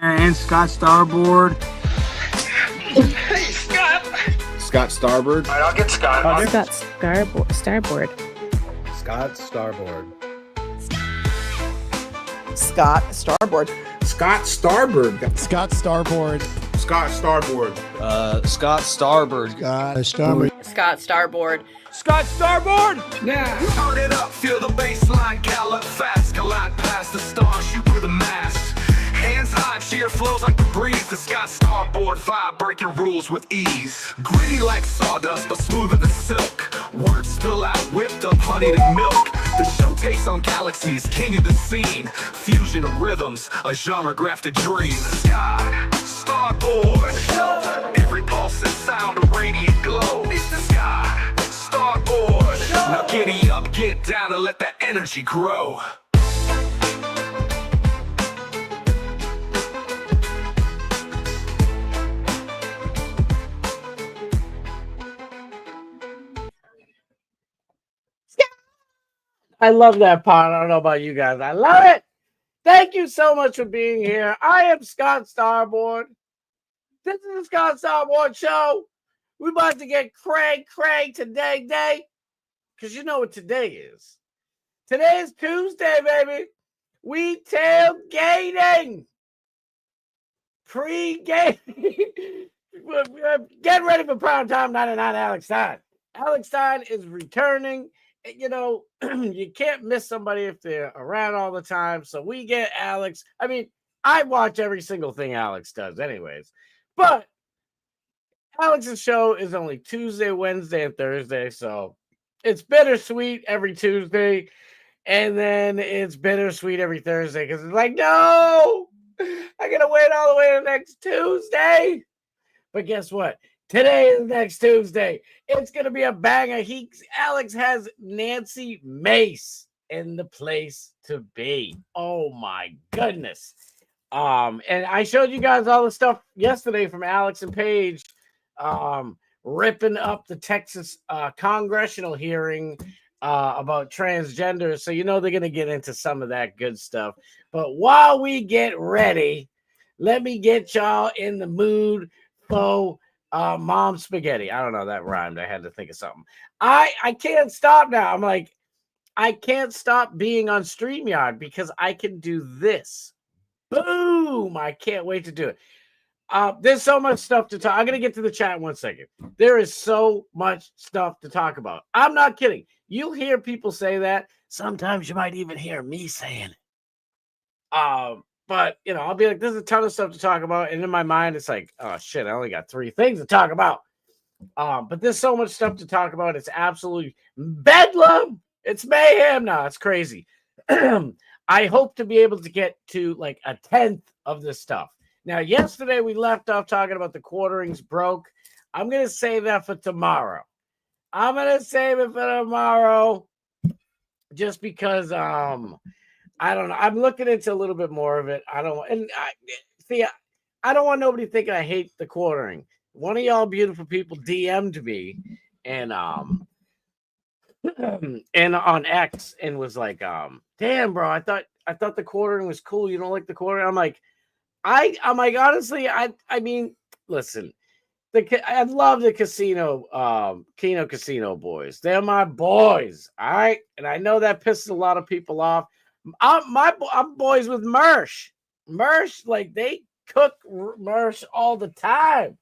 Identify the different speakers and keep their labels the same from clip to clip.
Speaker 1: And Scott Starboard.
Speaker 2: Hey, Scott.
Speaker 3: Scott Starboard.
Speaker 2: All right, I'll get Scott.
Speaker 4: Scott Starboard.
Speaker 3: Scott Starboard.
Speaker 5: Scott Starboard.
Speaker 3: Scott Starboard.
Speaker 6: Scott Starboard.
Speaker 3: Scott Starboard.
Speaker 7: Scott Starboard.
Speaker 4: Scott Starboard.
Speaker 1: Scott Starboard!
Speaker 2: Now, turn it up, feel the baseline, gallop fast, collide past the stars, shoot through the mass. Hands high, cheer flows like the breeze. The Scott Starboard vibe, breaking rules with ease. Gritty like sawdust, but smoother than silk. Words spill out, whipped up, honeyed in milk. The showcase on galaxies, king of the scene. Fusion of rhythms, a genre-grafted dream. Scott Starboard. Every pulse and sound, a radiant glow. It's the Scott Starboard. Now giddy up, get down, and let that energy grow.
Speaker 8: I love that part. I don't know about you guys. I love it. Thank you so much for being here. I am Scott Starboard. This is the Scott Starboard Show. We're about to get cray today. Because you know what today is. Today is Tuesday, baby. We tailgating. Pre-game. Get ready for Prime Time 99 Alex Stein. Alex Stein is returning. You know, you can't miss somebody if they're around all the time. So we get Alex. I mean, I watch every single thing Alex does anyways. But Alex's show is only Tuesday, Wednesday, and Thursday. So it's bittersweet every Tuesday. And then it's bittersweet every Thursday because it's like, no, I got to wait all the way to next Tuesday. But guess what? Today is next Tuesday. It's going to be a banger. Alex has Nancy Mace in the place to be. Oh, my goodness. And I showed you guys all the stuff yesterday from Alex and Paige ripping up the Texas congressional hearing about transgender. So, you know, they're going to get into some of that good stuff. But while we get ready, let me get y'all in the mood for mom spaghetti. I don't know, that rhymed. I had to think of something. I can't stop now. I'm like, I can't stop being on StreamYard because I can do this. Boom! I can't wait to do it. There's so much stuff to talk. I'm gonna get to the chat in 1 second. There is so much stuff to talk about. I'm not kidding. You'll hear people say that. Sometimes you might even hear me saying it. But, you know, I'll be like, there's a ton of stuff to talk about. And in my mind, it's like, oh, shit, I only got 3 things to talk about. But there's so much stuff to talk about. It's absolutely bedlam. It's mayhem now. It's crazy. I hope to be able to get to like a 10th of this stuff. Now, yesterday we left off talking about the quarterings broke. I'm going to save that for tomorrow. I'm going to save it for tomorrow just because I don't know. I'm looking into a little bit more of it. I don't want nobody thinking I hate the quartering. One of y'all beautiful people DM'd me and on X and was like, damn, bro, I thought the quartering was cool. You don't like the quartering? I'm like, honestly, I mean, listen, I love the Keno Casino boys. They're my boys, all right? And I know that pisses a lot of people off. I'm boys with Mersh. Mersh, like, they cook Mersh all the time.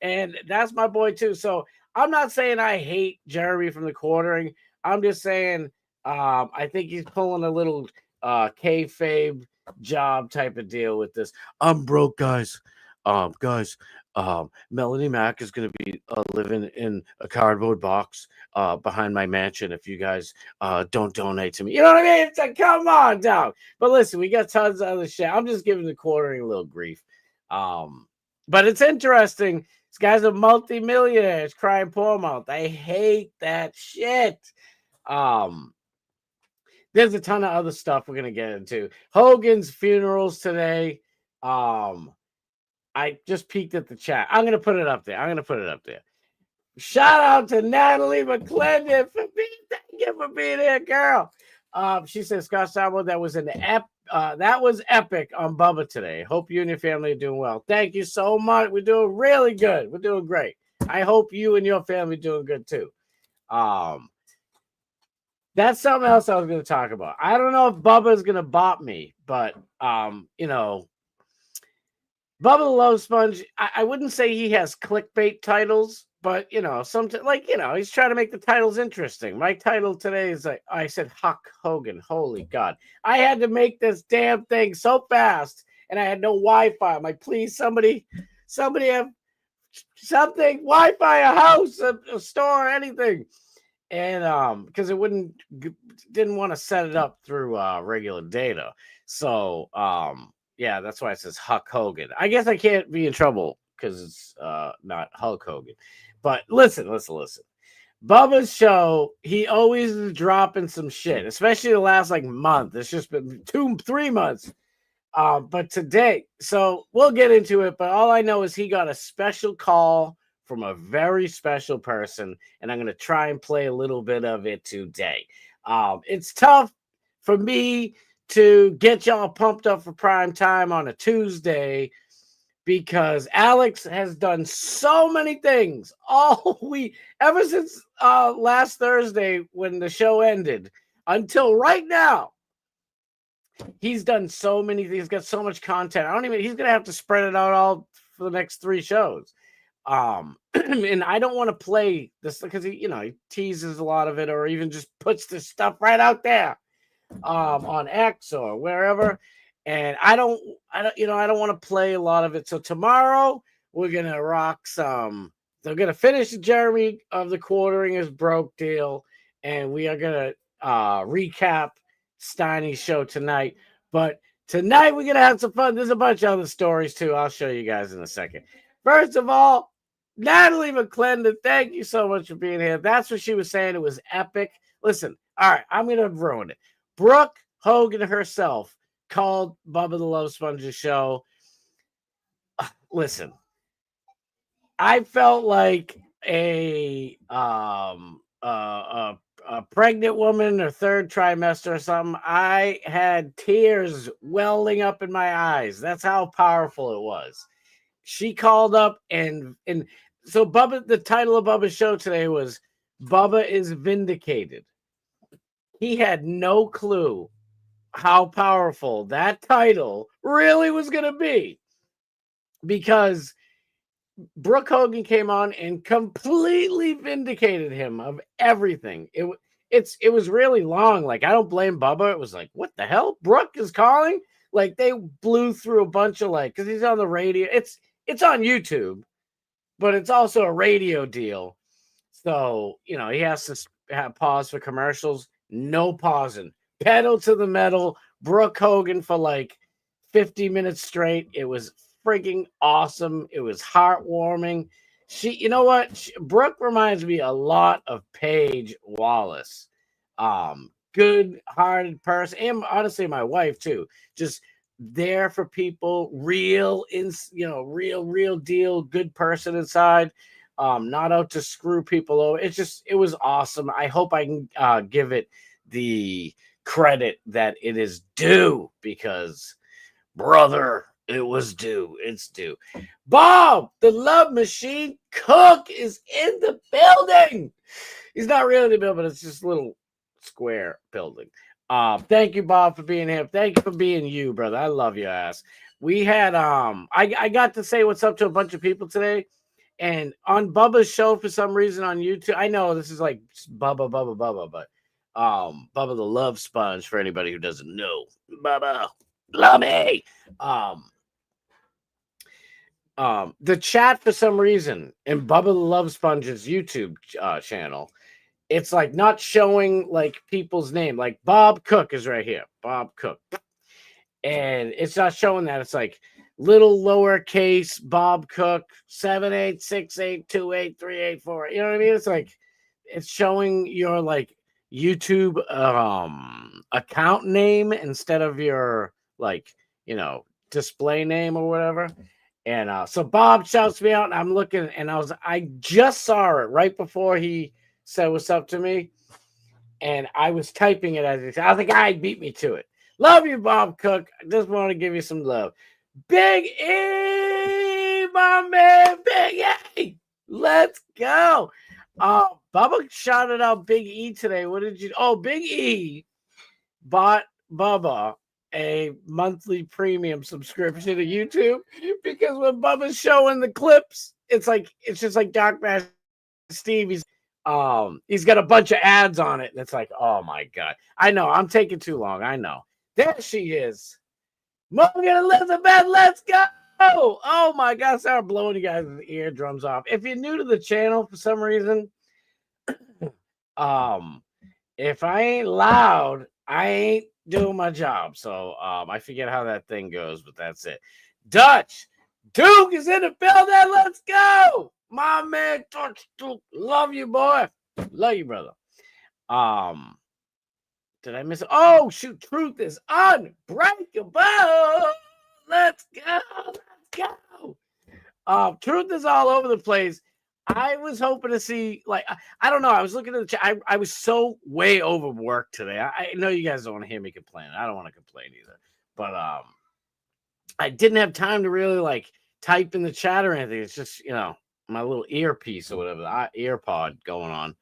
Speaker 8: And that's my boy, too. So I'm not saying I hate Jeremy from the quartering. I'm just saying I think he's pulling a little kayfabe job type of deal with this. I'm broke, guys. Melanie Mack is going to be living in a cardboard box behind my mansion if you guys don't donate to me. You know what I mean? It's like, come on, dog. But listen, we got tons of other shit. I'm just giving the quartering a little grief. But it's interesting. This guy's a multi-millionaire. It's crying poor mouth. I hate that shit. There's a ton of other stuff we're going to get into. Hogan's funerals today. I just peeked at the chat. I'm going to put it up there. Shout out to Natalie McClendon for being here, girl. She said, Scott Starboard, that was an that was epic on Bubba today. Hope you and your family are doing well. Thank you so much. We're doing really good. We're doing great. I hope you and your family are doing good too. That's something else I was going to talk about. I don't know if Bubba is going to bop me, but you know, Bubba the Love Sponge, I wouldn't say he has clickbait titles, but you know, sometimes like he's trying to make the titles interesting. My title today is like I said Huck Hogan. Holy God. I had to make this damn thing so fast and I had no Wi-Fi. I'm like, please, somebody have something, Wi-Fi, a house, a store, anything. And because it didn't want to set it up through regular data. So yeah, that's why it says Huck Hogan. I guess I can't be in trouble because it's not Hulk Hogan. But listen. Bubba's show, he always is dropping some shit, especially the last like month. It's just been 2-3 months. But today, so we'll get into it. But all I know is he got a special call from a very special person, and I'm going to try and play a little bit of it today. It's tough for me to get y'all pumped up for prime time on a Tuesday because Alex has done so many things all week, ever since last Thursday when the show ended until right now. He's done so many things. He's got so much content. He's going to have to spread it out all for the next 3 shows. And I don't want to play this because he teases a lot of it or even just puts this stuff right out there on X or wherever. And I don't want to play a lot of it. So tomorrow we're gonna rock some. They're gonna finish the Jeremy of the Quartering is Broke deal, and we are gonna recap Steiny's show tonight. But tonight we're gonna have some fun. There's a bunch of other stories too. I'll show you guys in a second. First of all, Natalie McClendon, thank you so much for being here. That's what she was saying. It was epic. Listen, all right, I'm gonna ruin it. Brooke Hogan herself called Bubba the Love Sponge's show. Listen, I felt like a pregnant woman or third trimester or something. I had tears welling up in my eyes. That's how powerful it was. She called up and so Bubba, the title of Bubba's show today was Bubba is Vindicated. He had no clue how powerful that title really was going to be because Brooke Hogan came on and completely vindicated him of everything. It was really long. Like, I don't blame Bubba. It was like, what the hell? Brooke is calling? Like, they blew through a bunch of because he's on the radio. It's on YouTube, but it's also a radio deal. So, he has to have pause for commercials. No pausing. Pedal to the metal, Brooke Hogan for 50 minutes straight. It was freaking awesome. It was heartwarming. Brooke reminds me a lot of Paige Wallace. Good-hearted person, and honestly, my wife too. Just there for people, real deal, good person inside. Not out to screw people over. It was awesome. I hope I can give it the credit that it is due because, brother, it was due. It's due. Bob, the Love Machine Cook, is in the building. He's not really in the building, but it's just a little square building. Thank you, Bob, for being here. Thank you for being you, brother. I love your ass. We had I got to say what's up to a bunch of people today. And on Bubba's show, for some reason on YouTube, I know this is like Bubba, but Bubba the Love Sponge, for anybody who doesn't know. Bubba, love me. The chat, for some reason, in Bubba the Love Sponge's YouTube channel, it's not showing people's name. Like Bob Cook is right here. Bob Cook. And it's not showing that. It's little lowercase Bob Cook 786828384. You know what I mean? It's it's showing your YouTube account name instead of your display name or whatever. And so Bob shouts me out, and I'm looking, and I just saw it right before he said what's up to me, and I was typing it as he said. I was like, "I beat me to it." Love you, Bob Cook. I just want to give you some love. Big E, my man, Big E. Let's go. Bubba shouted out Big E today. What did you? Oh, Big E bought Bubba a monthly premium subscription to YouTube because when Bubba's showing the clips, it's just like Doc Master Steve. He's got a bunch of ads on it, and it's like, oh my god. I know I'm taking too long. I know. There she is. Morgan Elizabeth, let's go. Oh my god, sorry, I'm blowing you guys' eardrums off. If you're new to the channel for some reason, if I ain't loud, I ain't doing my job. So I forget how that thing goes, but that's it. Dutch Duke is in the building. Let's go. My man Dutch Duke. Love you, boy. Love you, brother. Did I miss it? Oh, shoot. Truth is unbreakable. Let's go. Let's go. Truth is all over the place. I was hoping to see, like, I don't know. I was looking at the chat. I was so way overworked today. I know you guys don't want to hear me complain. I don't want to complain either. But I didn't have time to really, like, type in the chat or anything. It's just, you know, my little earpiece or whatever, the ear pod going on.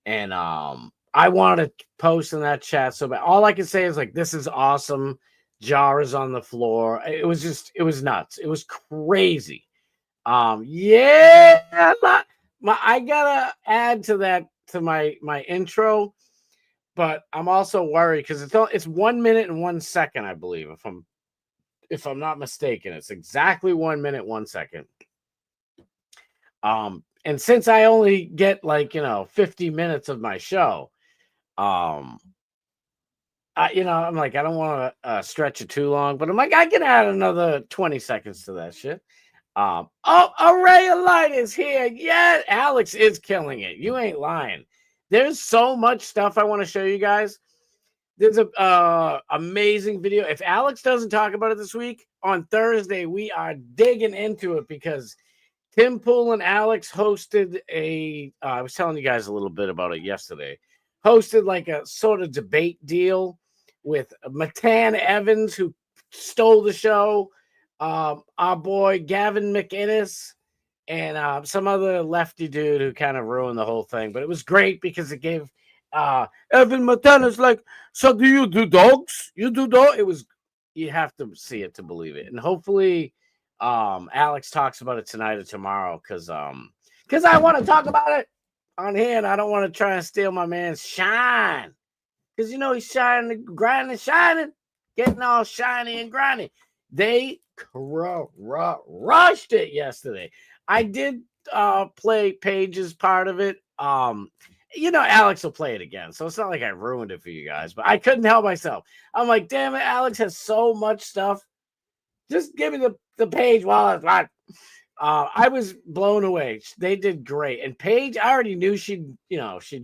Speaker 8: And I wanted to post in that chat. So but all I can say is, like, this is awesome. Jar is on the floor. It was nuts. It was crazy. Yeah, I gotta add to that to my intro, but I'm also worried because it's 1 minute and 1 second, I believe, if I'm not mistaken. It's exactly 1 minute, 1 second. And since I only get 50 minutes of my show, I'm like, I don't want to stretch it too long, but I'm like, I can add another 20 seconds to that shit. A ray of light is here. Yeah, Alex is killing it. You ain't lying. There's so much stuff I want to show you guys. There's a amazing video. If Alex doesn't talk about it this week, on Thursday, we are digging into it because Tim Pool and Alex hosted I was telling you guys a little bit about it yesterday, hosted like a sort of debate deal with Matan Evans, who stole the show, our boy Gavin McInnes, and some other lefty dude who kind of ruined the whole thing. But it was great because it gave Evan Matanis like, so do you do dogs? You do dog? You have to see it to believe it. And hopefully Alex talks about it tonight or tomorrow because I want to talk about it on here, and I don't want to try and steal my man's shine. Because, he's shining, grinding, shining, getting all shiny and grinding. They rushed it yesterday. I did play Paige's part of it. Alex will play it again, so it's not like I ruined it for you guys, but I couldn't help myself. I'm like, damn it, Alex has so much stuff. Just give me the page while it's on. I was blown away. They did great. And Paige, I already knew she'd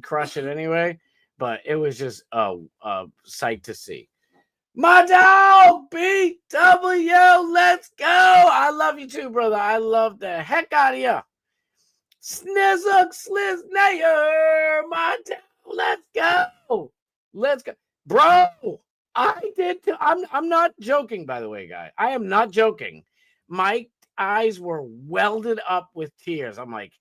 Speaker 8: crush it anyway, but it was just a sight to see. My dog, BW, let's go. I love you too, brother. I love the heck out of you. Snizzuk Sliznayer, my dog, let's go. Let's go. Bro, I did too. I'm not joking, by the way, guy. I am not joking. My eyes were welded up with tears. I'm like,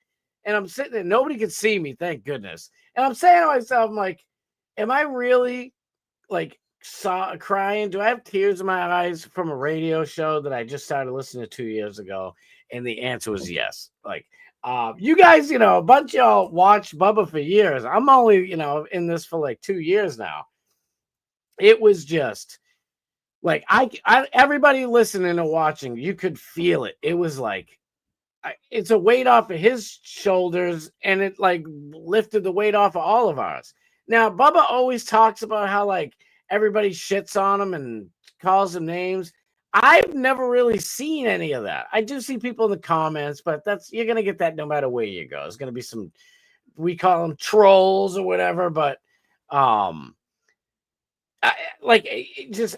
Speaker 8: and I'm sitting there, nobody could see me, thank goodness. And I'm saying to myself, I'm like, am I really crying? Do I have tears in my eyes from a radio show that I just started listening to 2 years ago? And the answer was yes. You guys, a bunch of y'all watched Bubba for years. I'm only, in this for 2 years now. It was just like everybody listening and watching, you could feel it. It was like it's a weight off of his shoulders, and it lifted the weight off of all of ours. Now, Bubba always talks about how everybody shits on him and calls him names. I've never really seen any of that. I do see people in the comments, but you're gonna get that no matter where you go. There's gonna be some, we call them trolls or whatever, but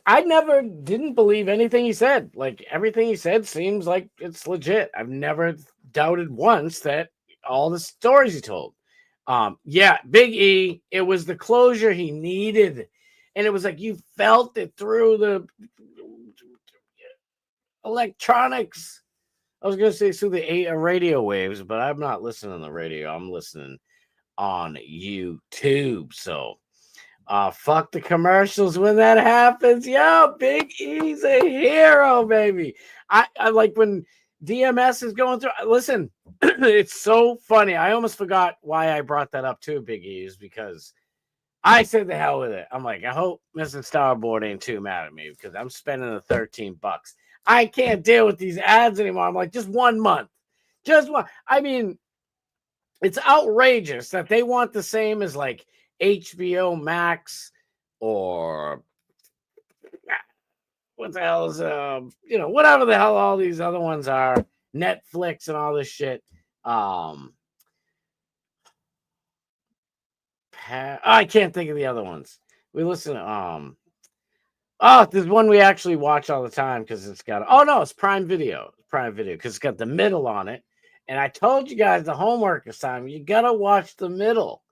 Speaker 8: I never didn't believe anything he said. Everything he said seems like it's legit. I've never doubted once that all the stories he told. Yeah, Big E, it was the closure he needed. and it was like you felt it through the electronics. I was gonna say through the radio waves, but I'm not listening on the radio. I'm listening on YouTube. So fuck the commercials when that happens. Yo, Big E's a hero, baby. I like when DMS is going through. Listen, it's so funny. I almost forgot why I brought that up too, Big E, is because I said the hell with it. I'm like, I hope Mr. Starboard ain't too mad at me because I'm spending the $13. I can't deal with these ads anymore. I'm like, just 1 month. Just one. I mean, it's outrageous that they want the same as like HBO Max or what the hell is whatever the hell all these other ones are, Netflix and all this shit. I can't think of the other ones. We listen to there's one we actually watch all the time because it's got it's Prime Video because it's got the middle on it. And I told you guys the homework assignment, you gotta watch the middle.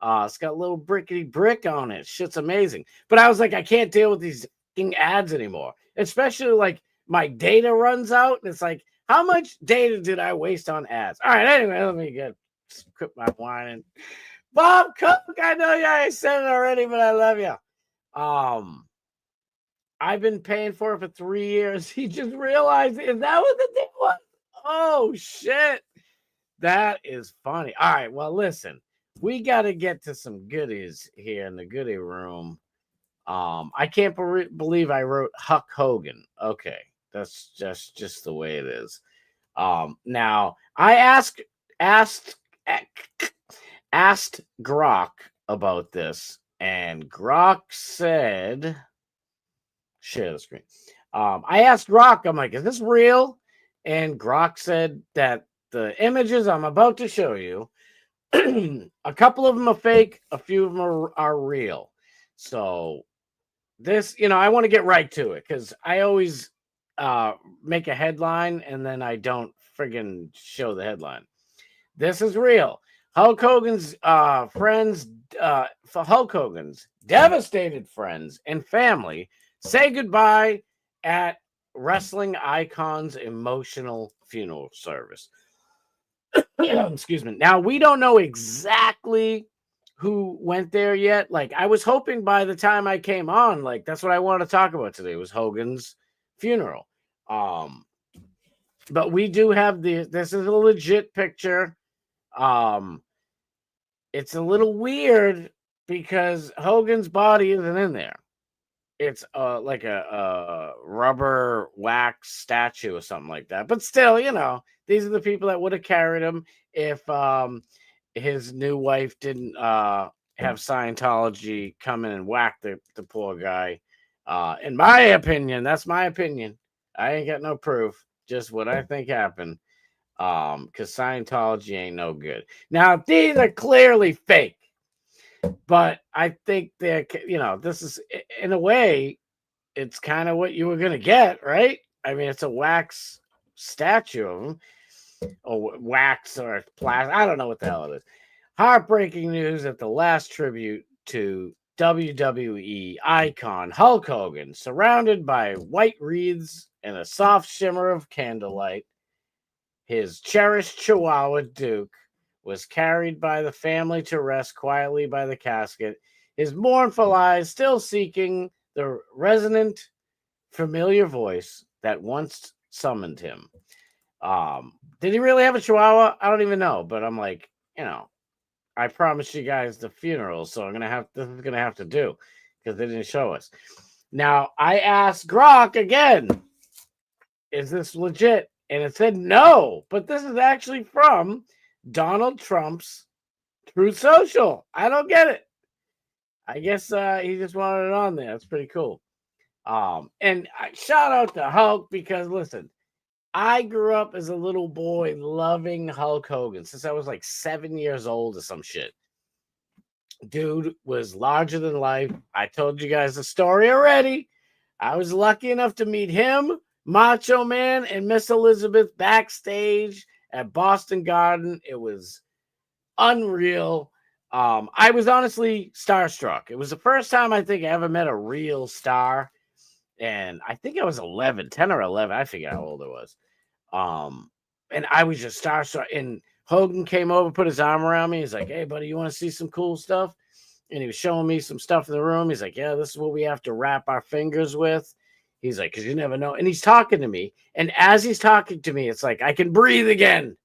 Speaker 8: It's got a little brickety brick on it. Shit's amazing. But I was like, I can't deal with these ads anymore. Especially like my data runs out. And it's like, how much data did I waste on ads? All right, anyway, let me quit my whining. Bob Cook, I know I said it already, but I love you. I've been paying for it for 3 years. He just realized, is that what the deal was? Oh, shit. That is funny. All right, well, listen. We got to get to some goodies here in the goodie room. I can't believe I wrote Huck Hogan. Okay, that's just the way it is. Now, I asked Grok about this, and Grok said, share the screen. I asked Grok, I'm like, is this real? And Grok said that the images I'm about to show you, a couple of them are fake, a few of them are real. So this, I want to get right to it because I always make a headline and then I don't friggin' show the headline. This is real. Hulk Hogan's Hulk Hogan's devastated friends and family say goodbye at wrestling icon's emotional funeral service. Excuse me. Now, we don't know exactly who went there yet. Like, I was hoping by the time I came on, like, that's what I wanted to talk about today was Hogan's funeral. But we do have this is a legit picture. It's a little weird because Hogan's body isn't in there. It's like a rubber wax statue or something like that. But still, these are the people that would have carried him if his new wife didn't have Scientology come in and whack the poor guy. In my opinion, that's my opinion. I ain't got no proof, just what I think happened. Because Scientology ain't no good. Now, these are clearly fake. But I think they're, this is, in a way, it's kind of what you were going to get, right? I mean, it's a wax statue of him, or wax or plastic. I don't know what the hell it is. Heartbreaking news at the last tribute to WWE icon Hulk Hogan, surrounded by white wreaths and a soft shimmer of candlelight. His cherished Chihuahua Duke was carried by the family to rest quietly by the casket, his mournful eyes still seeking the resonant, familiar voice that once summoned him. Did he really have a Chihuahua? I don't even know, but I'm like, I promised you guys the funeral, so this is gonna have to do because they didn't show us. Now, I asked Grok again, is this legit? And it said no, but this is actually from Donald Trump's Truth Social. I don't get it. I guess he just wanted it on there. That's pretty cool. And shout out to Hulk because, listen, I grew up as a little boy loving Hulk Hogan since I was like 7 years old or some shit. Dude was larger than life. I told you guys the story already. I was lucky enough to meet him, Macho Man, and Miss Elizabeth backstage at Boston Garden. It was unreal. I was honestly starstruck. It was the first time I think I ever met a real star. And I think I was 11, 10 or 11. I forget how old I was. And I was just starstruck. And Hogan came over, put his arm around me. He's like, "Hey, buddy, you want to see some cool stuff?" And he was showing me some stuff in the room. He's like, "Yeah, this is what we have to wrap our fingers with." He's like, "Because you never know." And he's talking to me. And as he's talking to me, it's like I can breathe again.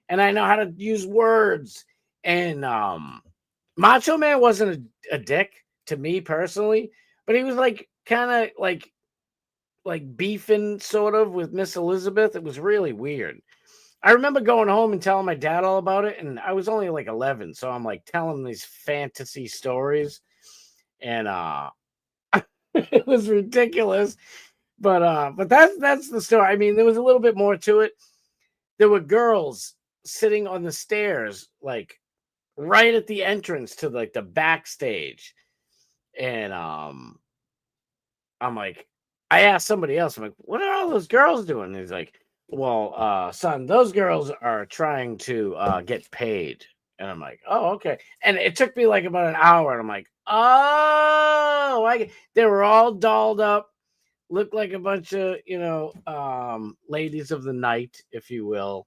Speaker 8: And I know how to use words. And Macho Man wasn't a dick to me personally, but he was like kind of like beefing sort of with Miss Elizabeth. It was really weird. I remember going home and telling my dad all about it, and I was only like 11, so I'm like telling him these fantasy stories, and it was ridiculous. But that's the story. I mean, there was a little bit more to it. There were girls sitting on the stairs, like right at the entrance to like the backstage, and I'm like, I asked somebody else, I'm like, "What are all those girls doing?" And he's like, "Well, son, those girls are trying to get paid." And I'm like, "Oh, okay." And it took me like about an hour, and I'm like, "Oh, they were all dolled up, looked like a bunch of, ladies of the night, if you will."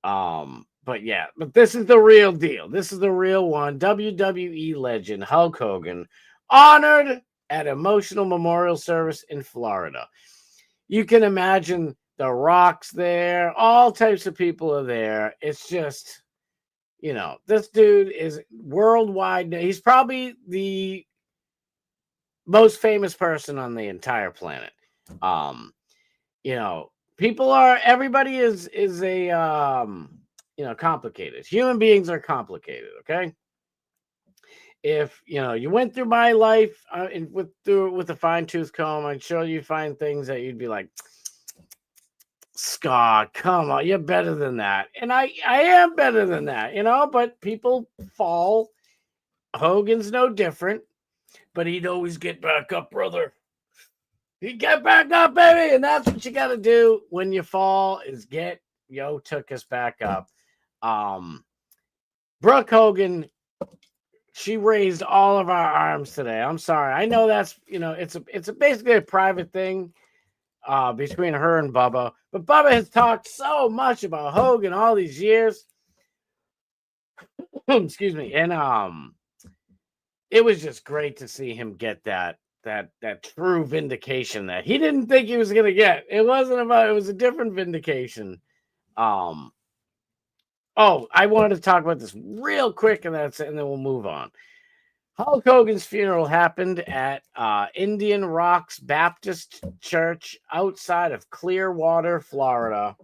Speaker 8: But yeah, but this is the real deal. This is the real one. WWE legend Hulk Hogan honored at emotional memorial service in Florida. You can imagine the Rock's there, all types of people are there. It's just, this dude is worldwide. He's probably the most famous person on the entire planet. Everybody is a complicated. Human beings are complicated, okay? If you went through my life with a fine-tooth comb, I'm sure you find things that you'd be like, "Scott, come on, you're better than that." And I am better than that, but people fall. Hogan's no different, but he'd always get back up, brother. He'd get back up, baby. And that's what you got to do when you fall, is took us back up. Brooke Hogan, she raised all of our arms today. I'm sorry. I know that's, it's basically a private thing between her and Bubba. But Bubba has talked so much about Hogan all these years. Excuse me. And it was just great to see him get that true vindication that he didn't think he was going to get. It was a different vindication. I wanted to talk about this real quick, and then we'll move on. Hulk Hogan's funeral happened at Indian Rocks Baptist Church outside of Clearwater, Florida,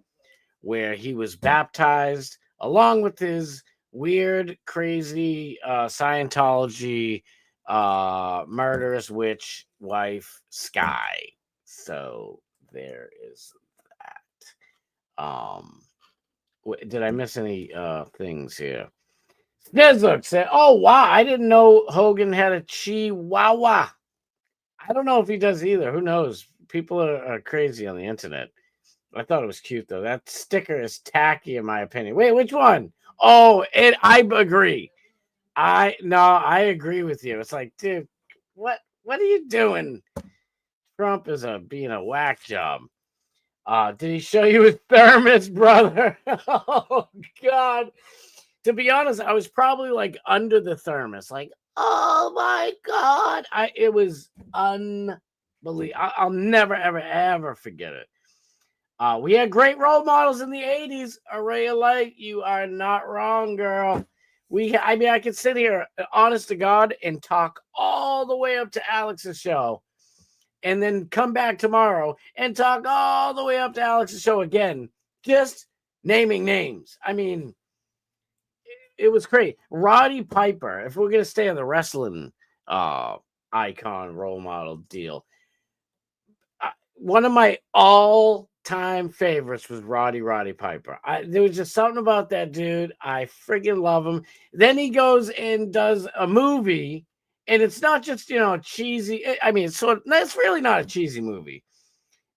Speaker 8: where he was baptized along with his weird, crazy Scientology murderous witch wife, Sky. So there is that. Did I miss any things here? Snizuk said, "Oh wow, I didn't know Hogan had a Chihuahua." I don't know if he does either. Who knows? People are crazy on the internet. I thought it was cute though. That sticker is tacky in my opinion. Wait, which one? Oh, I agree. I agree with you. It's like, dude, what are you doing? Trump is being a whack job. Did he show you his thermos, brother? Oh God. To be honest, I was probably like under the thermos, like, oh my God. It was unbelievable. I'll never, ever, ever forget it. We had great role models in the 80s. Araya Light, you are not wrong, girl. I could sit here, honest to God, and talk all the way up to Alex's show, and then come back tomorrow and talk all the way up to Alex's show again, just naming names. I mean, it was great. Roddy Piper, if we're going to stay on the wrestling icon role model deal, one of my all-time favorites was Roddy Piper. There was just something about that dude. I friggin' love him. Then he goes and does a movie, and it's not just, cheesy. I mean, it's really not a cheesy movie.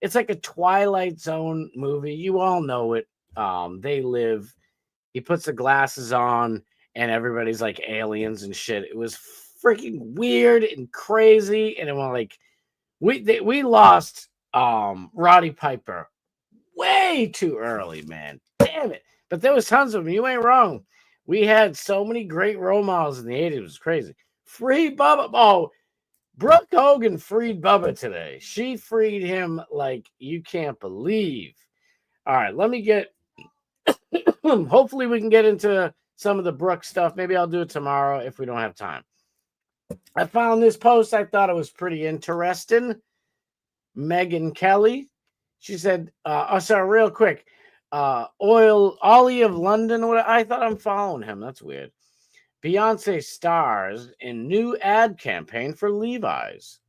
Speaker 8: It's like a Twilight Zone movie. You all know it. They Live. He puts the glasses on, and everybody's like aliens and shit. It was freaking weird and crazy, and it was like we lost Roddy Piper way too early, man. Damn it! But there was tons of them. You ain't wrong. We had so many great role models in the 80s. It was crazy. Free Bubba. Oh, Brooke Hogan freed Bubba today. She freed him like you can't believe. All right, let me get. Hopefully, we can get into some of the Brooke stuff. Maybe I'll do it tomorrow if we don't have time. I found this post. I thought it was pretty interesting. Megan Kelly. She said, sorry, real quick. Ollie of London. I thought I'm following him. That's weird. Beyonce stars in new ad campaign for Levi's.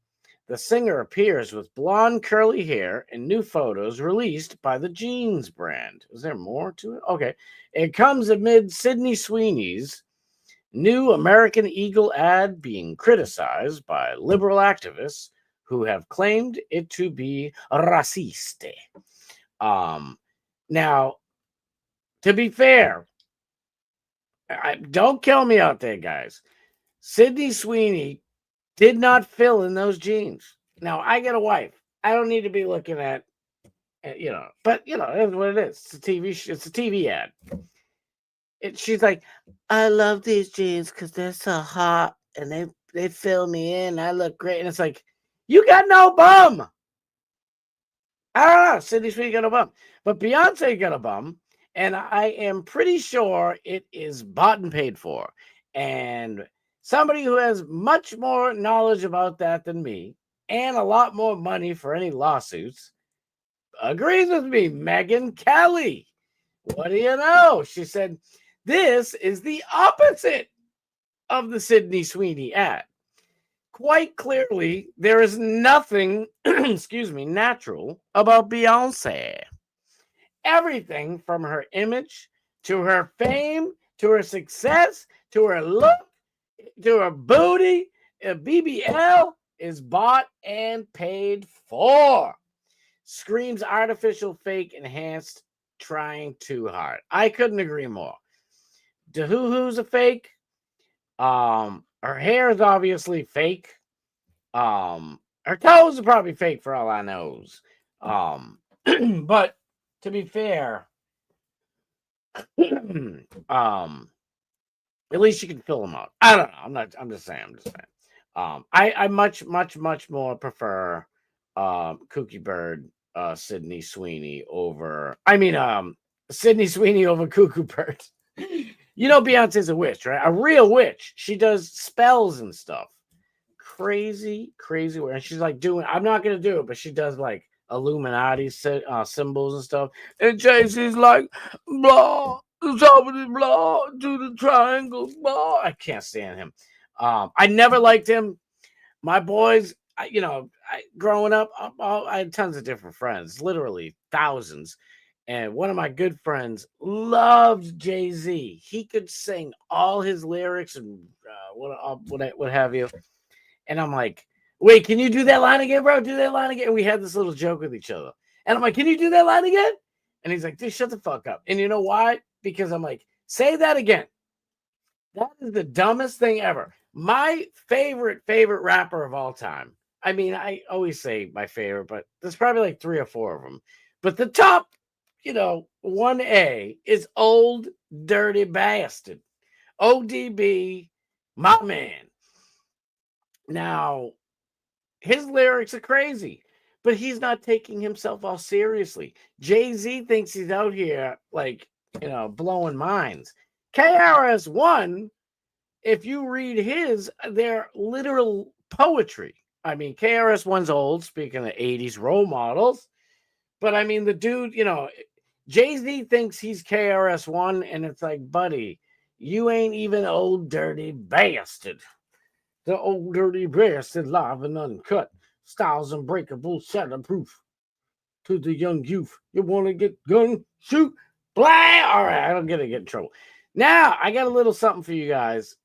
Speaker 8: The singer appears with blonde curly hair in new photos released by the jeans brand. Is there more to it? Okay. It comes amid Sydney Sweeney's new American Eagle ad being criticized by liberal activists who have claimed it to be raciste. Now, to be fair, don't kill me out there, guys. Sydney Sweeney did not fill in those jeans. Now, I get a wife. I don't need to be looking at but that's what it is. It's a TV ad. She's like, I love these jeans because they're so hot and they fill me in. I look great. And it's like, you got no bum. I don't know. Sydney Sweeney got a bum. But Beyonce got a bum. And I am pretty sure it is bought and paid for. And somebody who has much more knowledge about that than me and a lot more money for any lawsuits agrees with me. Megan Kelly. What do you know? She said, this is the opposite of the Sydney Sweeney ad. Quite clearly, there is nothing, natural about Beyonce. Everything from her image to her fame to her success to her look to her booty, BBL is bought and paid for. Screams artificial, fake, enhanced, trying too hard. I couldn't agree more. DeHuhu's a fake. Her hair is obviously fake. Her toes are probably fake for all I knows. But to be fair, at least you can fill them out. I don't know. I'm just saying. I much more prefer Kooky Bird, Sydney Sweeney over. Sydney Sweeney over Cuckoo Bird. You know Beyonce's a witch, right? A real witch. She does spells and stuff. Crazy word. And she's like I'm not going to do it, but she does like Illuminati symbols and stuff. And Jay-Z's like, blah, blah, do the triangle, blah. I can't stand him. I never liked him. My boys, growing up, I had tons of different friends, literally thousands. And one of my good friends loved Jay-Z. He could sing all his lyrics and what have you. And I'm like, wait, can you do that line again, bro? Do that line again. And we had this little joke with each other. And I'm like, can you do that line again? And he's like, dude, shut the fuck up. And you know why? Because I'm like, say that again. That is the dumbest thing ever. My favorite rapper of all time. I mean, I always say my favorite, but there's probably like 3 or 4 of them. But the top, 1A is Old Dirty Bastard. ODB, my man. Now, his lyrics are crazy, but he's not taking himself all seriously. Jay-Z thinks he's out here like, blowing minds. KRS-One, if you read they're literal poetry. I mean, KRS-One's old, speaking of 80s role models. But I mean, the dude, Jay-Z thinks he's KRS-One, and it's like, buddy, you ain't even Old Dirty Bastard. The Old Dirty Bastard, live and uncut. Styles unbreakable, shatterproof. To the young youth, you want to get gun, shoot, blah. All right, I don't get in trouble. Now, I got a little something for you guys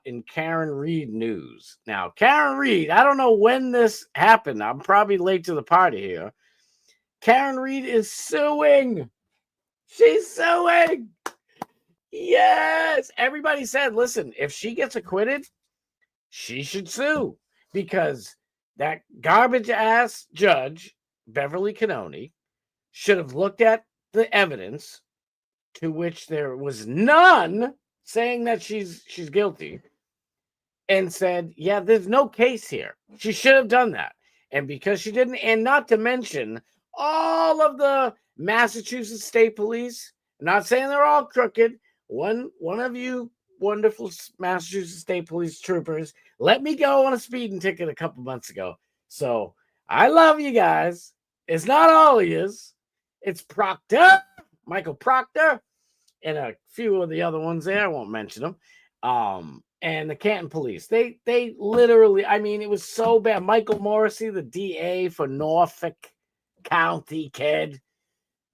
Speaker 8: in Karen Reed news. Now, Karen Reed, I don't know when this happened. I'm probably late to the party here. Karen Reed is suing. She's suing. Yes. Everybody said, listen, if she gets acquitted, she should sue because that garbage ass judge, Beverly Cannoni, should have looked at the evidence, to which there was none saying that she's guilty, and said, yeah, there's no case here. She should have done that. And because she didn't, and not to mention all of the Massachusetts State Police, I'm not saying they're all crooked. One of you wonderful Massachusetts State Police troopers let me go on a speeding ticket a couple months ago. So I love you guys. It's not all of yous. It's Proctor, Michael Proctor, and a few of the other ones there. I won't mention them. And the Canton police. They literally, I mean, it was so bad. Michael Morrissey, the DA for Norfolk County, kid.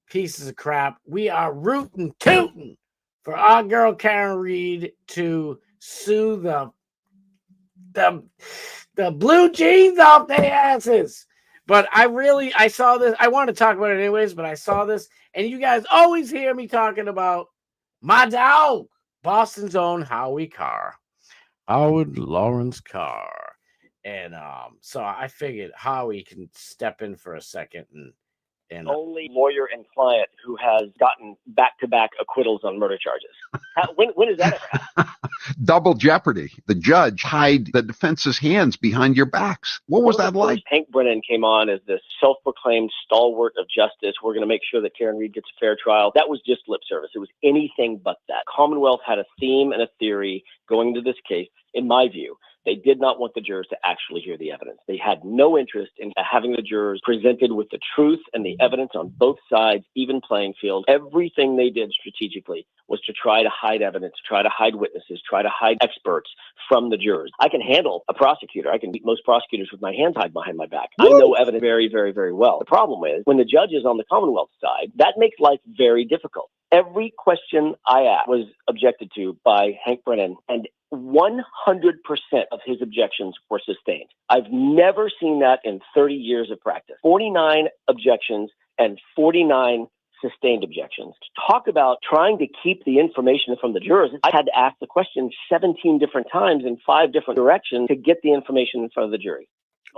Speaker 8: Pieces of crap. We are rootin' tootin' for our girl Karen Reed to sue the blue jeans off their asses. But I saw this. I wanted to talk about it anyways, but I saw this, and you guys always hear me talking about my dog, Boston's own Howie Carr. Howard Lawrence Carr. And so I figured Howie can step in for a second and
Speaker 6: only lawyer and client who has gotten back-to-back acquittals on murder charges. When has that ever happened?
Speaker 9: Double jeopardy. The judge hide the defense's hands behind your backs. What was that like?
Speaker 6: Hank Brennan came on as this self-proclaimed stalwart of justice. We're going to make sure that Karen Reed gets a fair trial. That was just lip service. It was anything but that. Commonwealth had a theme and a theory going into this case, in my view. They did not want the jurors to actually hear the evidence. They had no interest in having the jurors presented with the truth and the evidence on both sides, even playing field. Everything they did strategically was to try to hide evidence, try to hide witnesses, try to hide experts from the jurors. I can handle a prosecutor. I can beat most prosecutors with my hands tied behind my back. I know evidence very, very, very well. The problem is when the judge is on the Commonwealth side, that makes life very difficult. Every question I asked was objected to by Hank Brennan, and 100% of his objections were sustained. I've never seen that in 30 years of practice. 49 objections and 49 sustained objections. Talk about trying to keep the information from the jurors. I had to ask the question 17 different times in 5 different directions to get the information in front of the jury.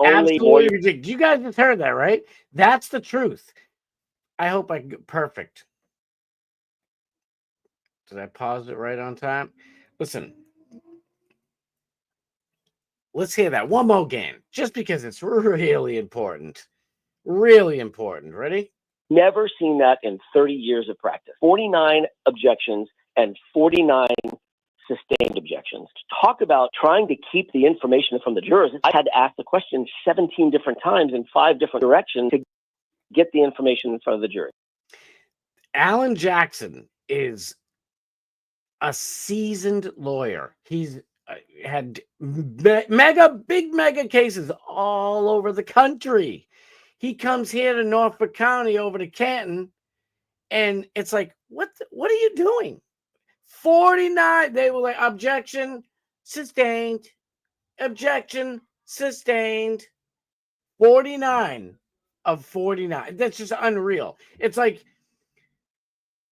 Speaker 8: Absolutely. You guys just heard that, right? That's the truth. I hope perfect. Did I pause it right on time? Listen. Let's hear that one more game, just because it's really important. Really important. Ready?
Speaker 6: Never seen that in 30 years of practice. 49 objections and 49 sustained objections. Talk about trying to keep the information from the jurors. I had to ask the question 17 different times in 5 different directions to get the information in front of the jury.
Speaker 8: Alan Jackson is a seasoned lawyer. He's had big mega cases all over the country. He comes here to Norfolk County over to Canton, and it's like, what are you doing? 49. They were like, objection sustained, objection sustained. 49 of 49. That's just unreal. It's like,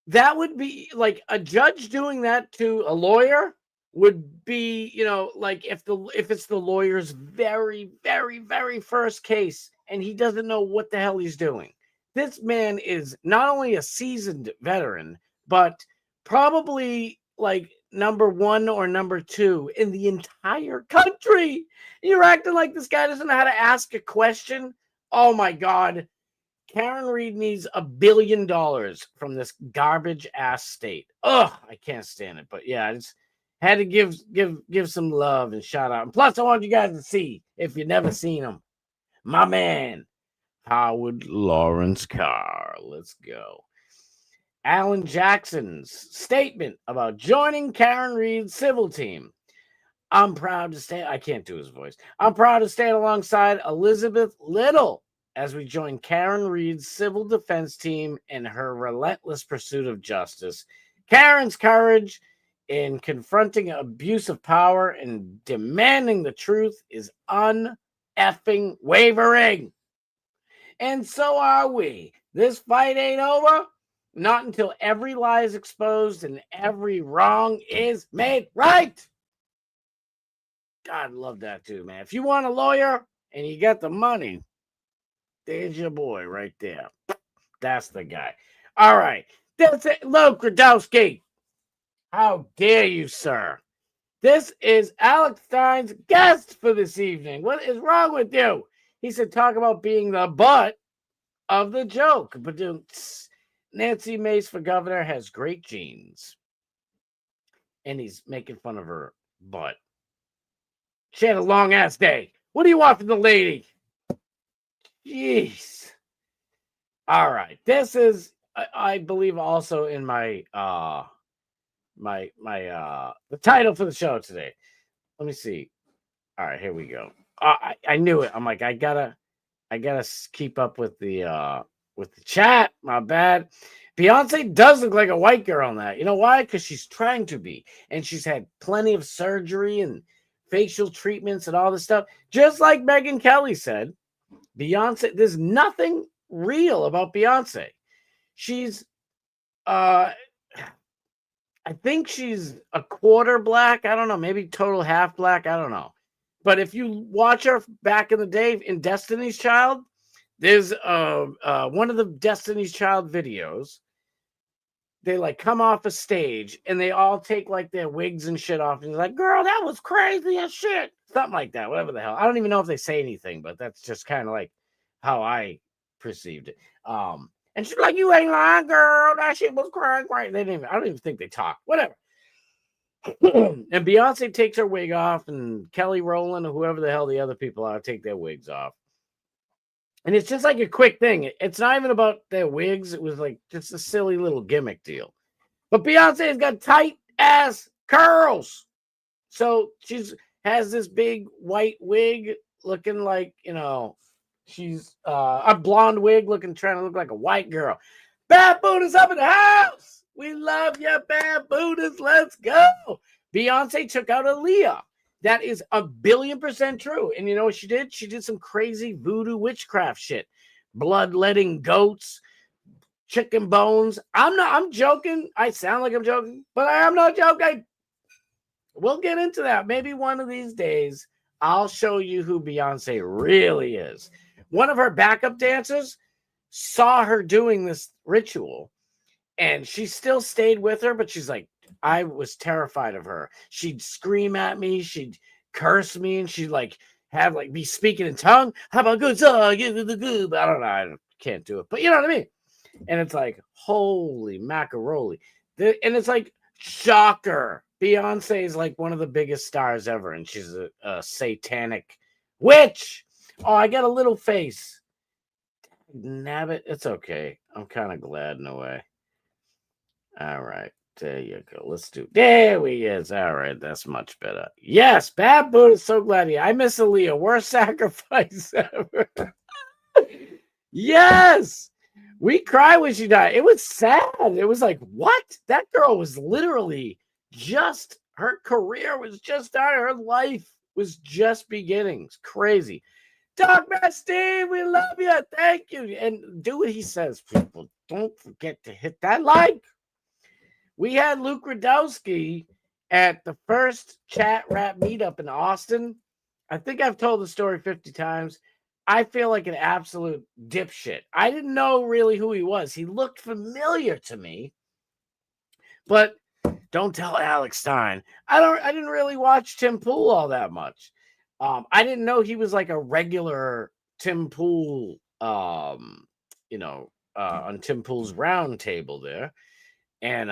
Speaker 8: that would be like a judge doing that to a lawyer would be, like if it's the lawyer's very, very, very first case and he doesn't know what the hell he's doing. This man is not only a seasoned veteran, but probably like number 1 or number 2 in the entire country. You're acting like this guy doesn't know how to ask a question. Oh my God. Karen Reed needs $1 billion from this garbage ass state. Ugh, I can't stand it. But yeah, I just had to give some love and shout out. And plus, I want you guys to see, if you've never seen him, my man, Howard Lawrence Carr. Let's go. Alan Jackson's statement about joining Karen Reed's civil team. I'm proud to stay. I can't do his voice. I'm proud to stand alongside Elizabeth Little as we join Karen Reed's civil defense team in her relentless pursuit of justice. Karen's courage in confronting abuse of power and demanding the truth is uneffing wavering. And so are we. This fight ain't over. Not until every lie is exposed and every wrong is made right. God, love that too, man. If you want a lawyer and you got the money, there's your boy right there. That's the guy. All right. That's it. Luke Radowski. How dare you, sir? This is Alex Stein's guest for this evening. What is wrong with you? He said, talk about being the butt of the joke. But Nancy Mace for governor has great genes. And he's making fun of her butt. She had a long ass day. What do you want from the lady? Jeez. All right. This is, I believe, also in my the title for the show today. Let me see. All right, here we go. I knew it. I'm like, I gotta keep up with the chat. My bad. Beyonce does look like a white girl on that. You know why? Because she's trying to be, and she's had plenty of surgery and facial treatments and all this stuff. Just like Megyn Kelly said, Beyonce. There's nothing real about Beyonce. She's I think she's a quarter black. I don't know. Maybe total half black. I don't know. But if you watch her back in the day in Destiny's Child, there's one of the Destiny's Child videos. They like come off a stage and they all take like their wigs and shit off. And he's like, girl, that was crazy as shit. Something like that. Whatever the hell. I don't even know if they say anything, but that's just kind of like how I perceived it. And she's like, you ain't lying, girl. That shit was crying. I don't even think they talk. Whatever. And Beyonce takes her wig off, and Kelly Rowland or whoever the hell the other people are take their wigs off. And it's just like a quick thing. It's not even about their wigs. It was like just a silly little gimmick deal. But Beyonce's got tight ass curls. So has this big white wig looking like, she's a blonde wig trying to look like a white girl. Bad Buddha's up in the house. We love you, Bad Buddhas. Let's go. Beyonce took out Aaliyah. That is 1,000,000,000% true. And you know what she did? She did some crazy voodoo witchcraft shit. Bloodletting goats, chicken bones. I'm joking. I sound like I'm joking, but I am not joking. We'll get into that. Maybe one of these days I'll show you who Beyonce really is. One of her backup dancers saw her doing this ritual, and she still stayed with her, but she's like, I was terrified of her. She'd scream at me, she'd curse me, and she'd be speaking in tongue. How about good song? Give it the good. I don't know. I can't do it, but you know what I mean? And it's like, holy macaroni. And it's like, shocker. Beyonce is like one of the biggest stars ever, and she's a satanic witch. Oh, I got a little face. Nabbit, it's okay. I'm kind of glad in a way. All right, there you go. Let's do. There he is. All right, that's much better. Yes, Bad Buddha. So glad I miss Aaliyah. Worst sacrifice ever. Yes, we cried when she died. It was sad. It was like, what? That girl was literally just, her career was just starting. Her life was just beginning. It's crazy. Dogman Steve, we love you. Thank you. And do what he says, people. Don't forget to hit that like. We had Luke Radowski at the first chat rap meetup in Austin. I think I've told the story 50 times. I feel like an absolute dipshit. I didn't know really who he was. He looked familiar to me. But don't tell Alex Stein. I didn't really watch Tim Pool all that much. I didn't know he was like a regular Tim Pool, on Tim Pool's round table there. And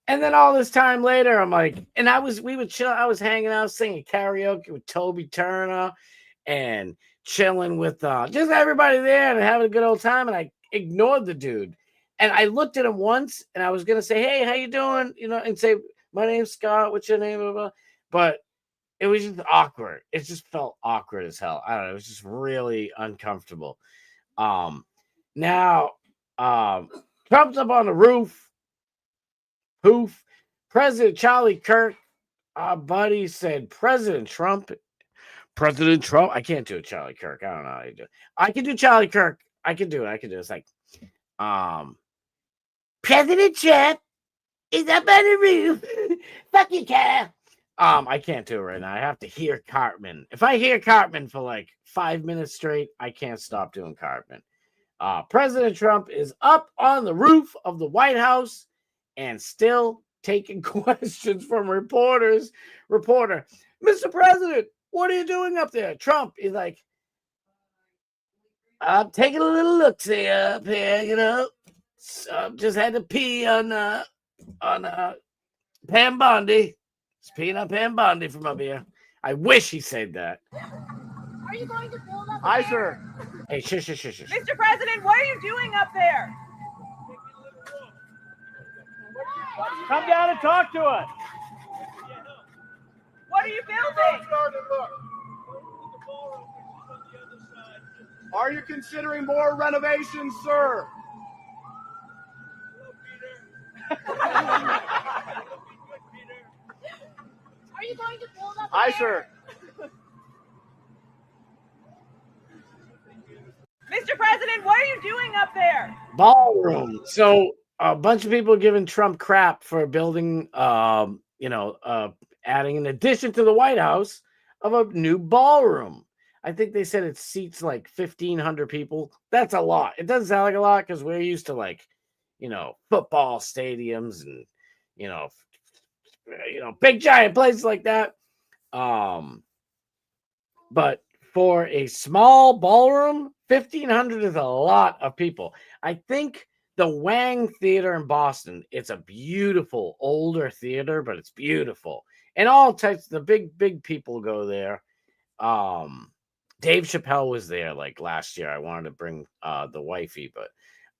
Speaker 8: then all this time later, I'm like, and we would chill. I was hanging out, singing karaoke with Toby Turner and chilling with just everybody there and having a good old time. And I ignored the dude. And I looked at him once and I was going to say, hey, how you doing? And say, my name's Scott. What's your name? Blah, blah. But it was just awkward. It just felt awkward as hell. I don't know. It was just really uncomfortable. Now, Trump's up on the roof. Poof. President Charlie Kirk, our buddy, said President Trump. I can't do it, Charlie Kirk. I don't know how you do it. I can do Charlie Kirk. I can do it. It's like, President Trump is up on the roof. Fuck you, car. I can't do it right now. I have to hear Cartman. If I hear Cartman for like 5 minutes straight, I can't stop doing Cartman. President Trump is up on the roof of the White House and still taking questions from reporters. Reporter, Mr. President, what are you doing up there? Trump is like, I'm taking a little look-see up here, you know. So just had to pee on Pam Bondi. Just peeing on Pam Bondi from up here. I wish he said that.
Speaker 10: Are you going to build up?
Speaker 8: Aye, sir. Hey, shush.
Speaker 10: Mr. President, what are you doing up there?
Speaker 8: Come down and talk to us.
Speaker 10: What are you building?
Speaker 3: Are you considering more renovations, sir?
Speaker 10: Are you going to build up?
Speaker 3: Aye, sir.
Speaker 10: Mr. President, what are you doing up there?
Speaker 8: Ballroom. So a bunch of people giving Trump crap for building, adding an addition to the White House of a new ballroom. I think they said it seats like 1,500 people. That's a lot. It doesn't sound like a lot because we're used to football stadiums and, big giant places like that. But for a small ballroom, 1,500 is a lot of people. I think the Wang Theater in Boston, it's a beautiful older theater, but it's beautiful. And all types, the big people go there. Dave Chappelle was there like last year. I wanted to bring the wifey, but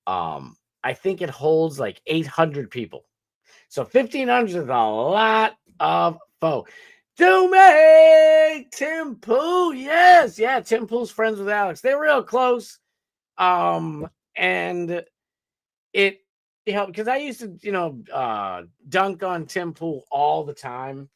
Speaker 8: I think it holds like 800 people. So 1,500 is a lot of folks. Do me, Tim Pool. Yes, yeah. Tim Pool's friends with Alex. They're real close. And it helped because I used to, dunk on Tim Pool all the time.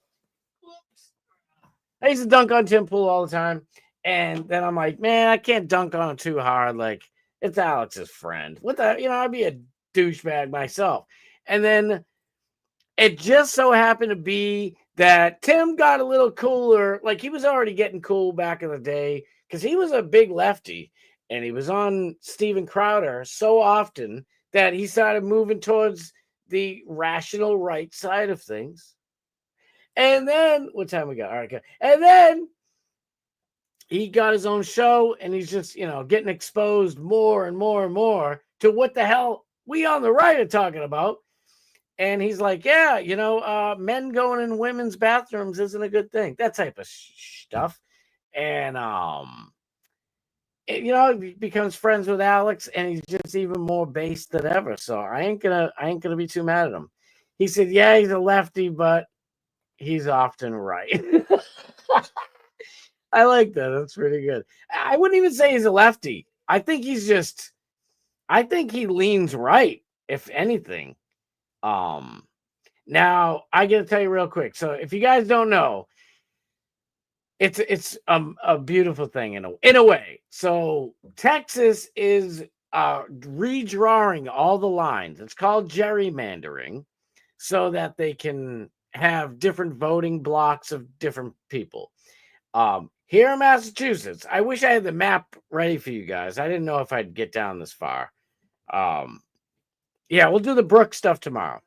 Speaker 8: I used to dunk on Tim Pool all the time. And then I'm like, man, I can't dunk on him too hard. Like, it's Alex's friend. What the, I'd be a douchebag myself. And then it just so happened to be that Tim got a little cooler. Like, he was already getting cool back in the day because he was a big lefty and he was on Steven Crowder so often that he started moving towards the rational right side of things. And then, what time we got? All right, good. And then he got his own show and he's just, getting exposed more and more and more to what the hell we on the right are talking about. And he's like, yeah, men going in women's bathrooms isn't a good thing. That type of stuff. And, he becomes friends with Alex and he's just even more based than ever. So I ain't gonna be too mad at him. He said, yeah, he's a lefty, but he's often right. I like that. That's pretty good. I wouldn't even say he's a lefty. I think he leans right, if anything. Now I got to tell you real quick. So if you guys don't know, it's a beautiful thing in a way. So Texas is redrawing all the lines. It's called gerrymandering so that they can have different voting blocks of different people. Here in Massachusetts, I wish I had the map ready for you guys. I didn't know if I'd get down this far. Yeah, we'll do the Brooke stuff tomorrow.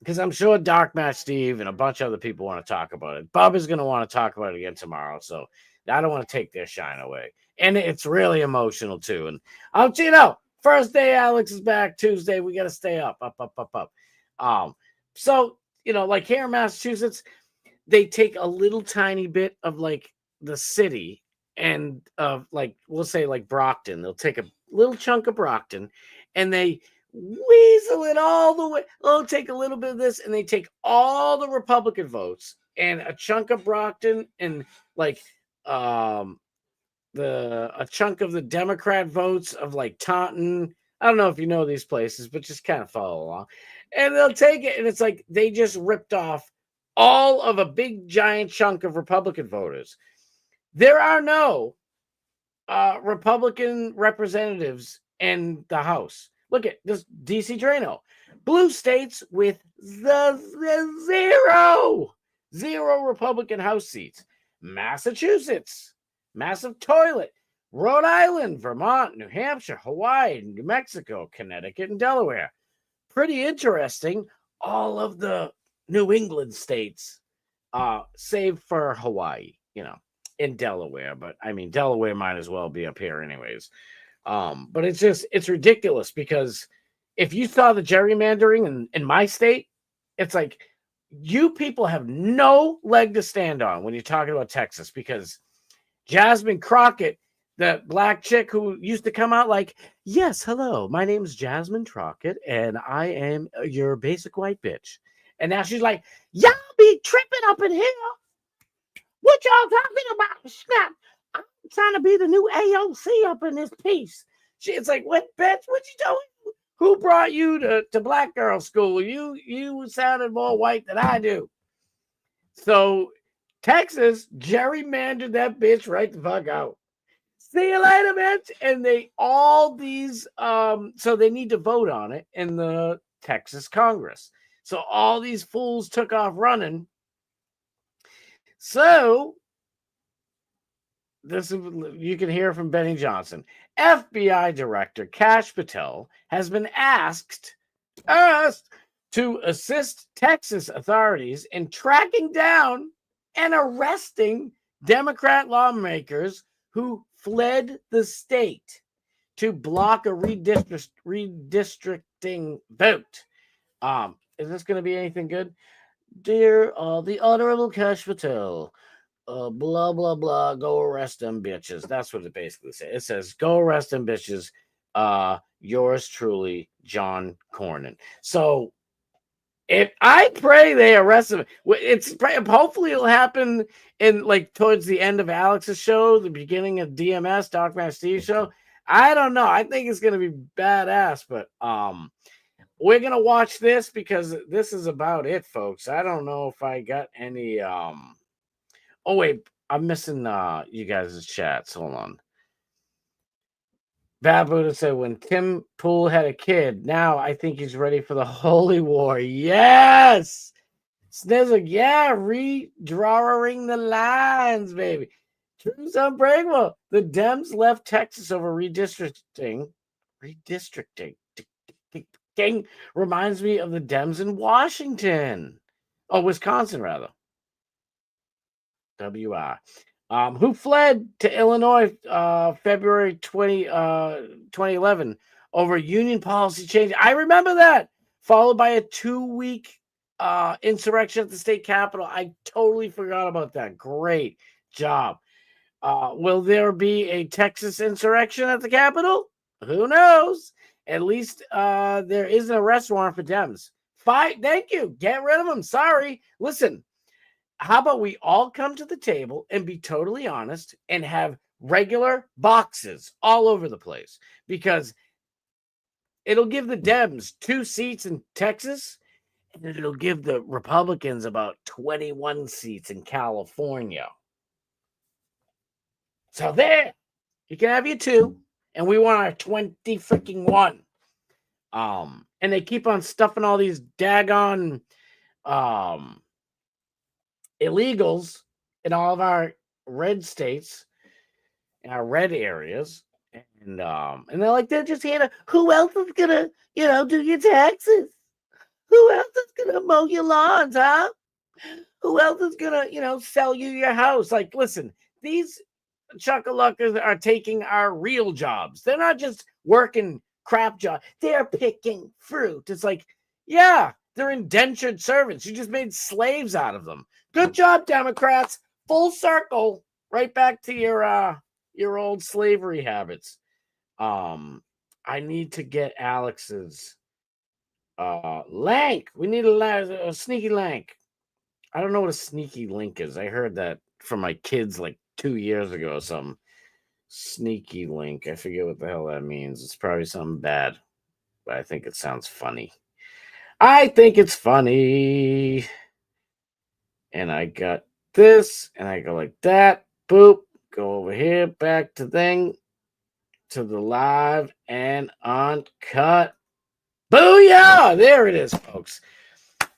Speaker 8: Because I'm sure Dark Match Steve and a bunch of other people want to talk about it. Bub is going to want to talk about it again tomorrow. So I don't want to take their shine away. And it's really emotional, too. And I'll let you know, first day Alex is back. Tuesday, we got to stay up. So, like here in Massachusetts, they take a little tiny bit of like the city and we'll say like Brockton. They'll take a little chunk of Brockton and they weasel it all the way. They'll take a little bit of this and they take all the Republican votes and a chunk of Brockton and a chunk of the Democrat votes of like Taunton. I don't know if you know these places, but just kind of follow along. And they'll take it and it's like they just ripped off all of a big giant chunk of Republican voters. There are no Republican representatives in the House. Look at this DC Drano. Blue states with the zero Republican House seats. Massachusetts, massive toilet. Rhode Island, Vermont, New Hampshire, Hawaii, New Mexico, Connecticut, and Delaware. Pretty interesting. All of the New England states, save for Hawaii, in Delaware. But I mean, Delaware might as well be up here anyways. But it's ridiculous because if you saw the gerrymandering in my state, it's like you people have no leg to stand on when you're talking about Texas, because Jasmine Crockett, the black chick who used to come out like, yes, hello, my name's Jasmine Crockett, and I am your basic white bitch. And now she's like, y'all be tripping up in here. What y'all talking about? Snap. I'm trying to be the new AOC up in this piece. It's like, what, bitch? What you doing? Who brought you to black girl school? You sounded more white than I do. So Texas gerrymandered that bitch right the fuck out. See you later, bitch. And so they need to vote on it in the Texas Congress. So all these fools took off running. So you can hear from Benny Johnson. FBI Director Kash Patel has been asked to assist Texas authorities in tracking down and arresting Democrat lawmakers who fled the state to block a redistricting vote. Is this going to be anything good? Dear the Honorable Kash Patel, blah, blah, blah, go arrest them bitches. That's what it basically says. It says, go arrest them bitches. Yours truly, John Cornyn. So if I pray they arrest him, hopefully it'll happen in like towards the end of Alex's show, the beginning of DMS, Doc Man Steve show. I don't know. I think it's going to be badass, but we're going to watch this because this is about it, folks. I don't know if I got any oh wait, I'm missing you guys' chats. Hold on. Bad Buddha said, when Tim Pool had a kid, now I think he's ready for the holy war. Yes! Snizzle, yeah, redrawing the lines, baby. Truth's unbreakable. The Dems left Texas over redistricting. Redistricting reminds me of the Dems in Washington. Oh, Wisconsin, rather. WI. Who fled to Illinois February 2011 over union policy change. I remember that. Followed by a 2-week insurrection at the state capitol. I totally forgot about that. Great job. Will there be a Texas insurrection at the Capitol? Who knows? At least there is an arrest warrant for Dems. Thank you. Get rid of them. Sorry. Listen. How about we all come to the table and be totally honest and have regular boxes all over the place? Because it'll give the Dems 2 seats in Texas, and it'll give the Republicans about 21 seats in California. So there, you can have your 2, and we want our 20 freaking 1. And they keep on stuffing all these daggone illegals in all of our red states, in our red areas, and they're like, they're just here to, who else is gonna, do your taxes? Who else is gonna mow your lawns, huh? Who else is gonna, sell you your house? Like, listen, these chuckaluckers are taking our real jobs. They're not just working crap jobs. They're picking fruit. It's like, yeah, they're indentured servants. You just made slaves out of them. Good job, Democrats. Full circle, right back to your old slavery habits. I need to get Alex's lank. We need a sneaky lank. I don't know what a sneaky link is. I heard that from my kids like 2 years ago or something. Sneaky link. I forget what the hell that means. It's probably something bad, but I think it sounds funny. I think it's funny. And I got this, and I go like that. Boop. Go over here, back to thing, to the live and uncut. Booyah! There it is, folks.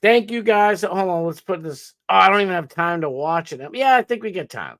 Speaker 8: Thank you guys. Hold on, let's put this. Oh, I don't even have time to watch it. Yeah, I think we get time.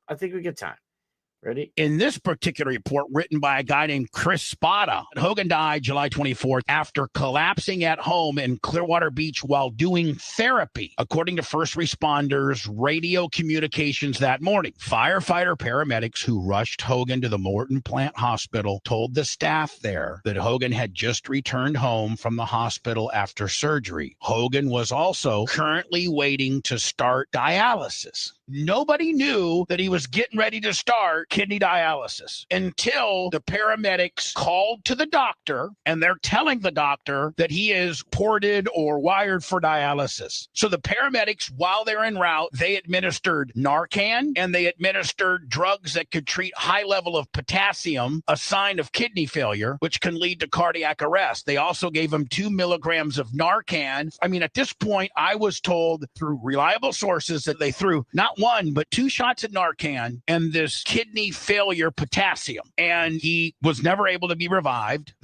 Speaker 8: Ready?
Speaker 11: In this particular report, written by a guy named Chris Spada, Hogan died July 24th after collapsing at home in Clearwater Beach while doing therapy, according to first responders' radio communications that morning. Firefighter paramedics who rushed Hogan to the Morton Plant Hospital told the staff there that Hogan had just returned home from the hospital after surgery. Hogan was also currently waiting to start dialysis. Nobody knew that he was getting ready to start kidney dialysis until the paramedics called to the doctor, and they're telling the doctor that he is ported or wired for dialysis. So the paramedics, while they're en route, they administered Narcan and they administered drugs that could treat high level of potassium, a sign of kidney failure, which can lead to cardiac arrest. They also gave him 2 milligrams of Narcan. I mean, at this point, I was told through reliable sources that they threw not 1, but 2 shots of Narcan and this kidney failure potassium. And he was never able to be revived.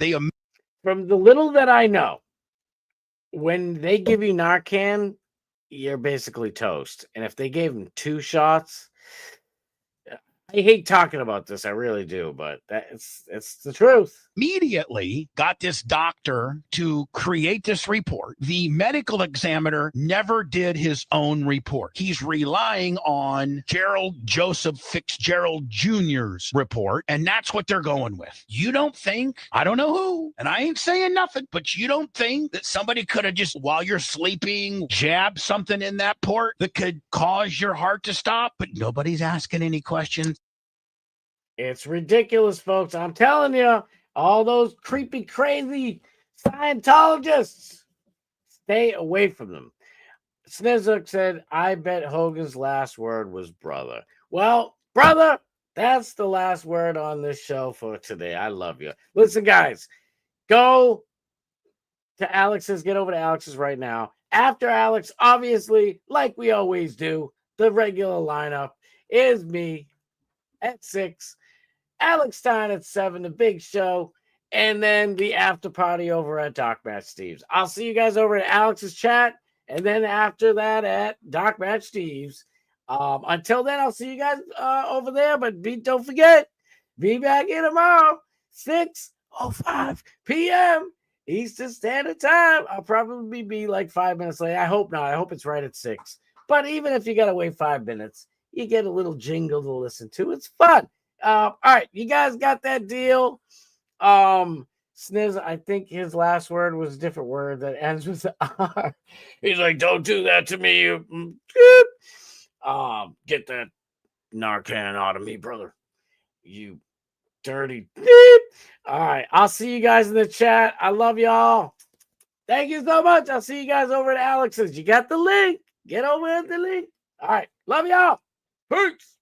Speaker 8: From the little that I know, when they give you Narcan, you're basically toast. And if they gave him 2 shots, I hate talking about this. I really do, but it's the truth.
Speaker 11: Immediately got this doctor to create this report. The medical examiner never did his own report. He's relying on Gerald Joseph Fitzgerald Jr.'s report, and that's what they're going with. You don't think, I don't know who, and I ain't saying nothing, but you don't think that somebody could have just, while you're sleeping, jabbed something in that port that could cause your heart to stop, but nobody's asking any questions?
Speaker 8: It's ridiculous, folks. I'm telling you. All those creepy, crazy Scientologists, stay away from them. Snizuk said, I bet Hogan's last word was brother. Well, brother, that's the last word on this show for today. I love you. Listen, guys, go to Alex's. Get over to Alex's right now. After Alex, obviously, like we always do, the regular lineup is me at 6. Alex Stein at 7, the big show, and then the after party over at Doc Match Steve's. I'll see you guys over at Alex's chat, and then after that at Doc Match Steve's. Until then, I'll see you guys over there, but don't forget, be back here tomorrow, 6:05 p.m. Eastern Standard Time. I'll probably be like 5 minutes late. I hope not. I hope it's right at 6. But even if you got to wait 5 minutes, you get a little jingle to listen to. It's fun. All right, you guys got that deal. Sniz, I think his last word was a different word that ends with R. He's like, don't do that to me, you. Get that Narcan out of me, brother. You dirty. All right, I'll see you guys in the chat. I love y'all. Thank you so much. I'll see you guys over at Alex's. You got the link. Get over at the link. All right, love y'all. Peace.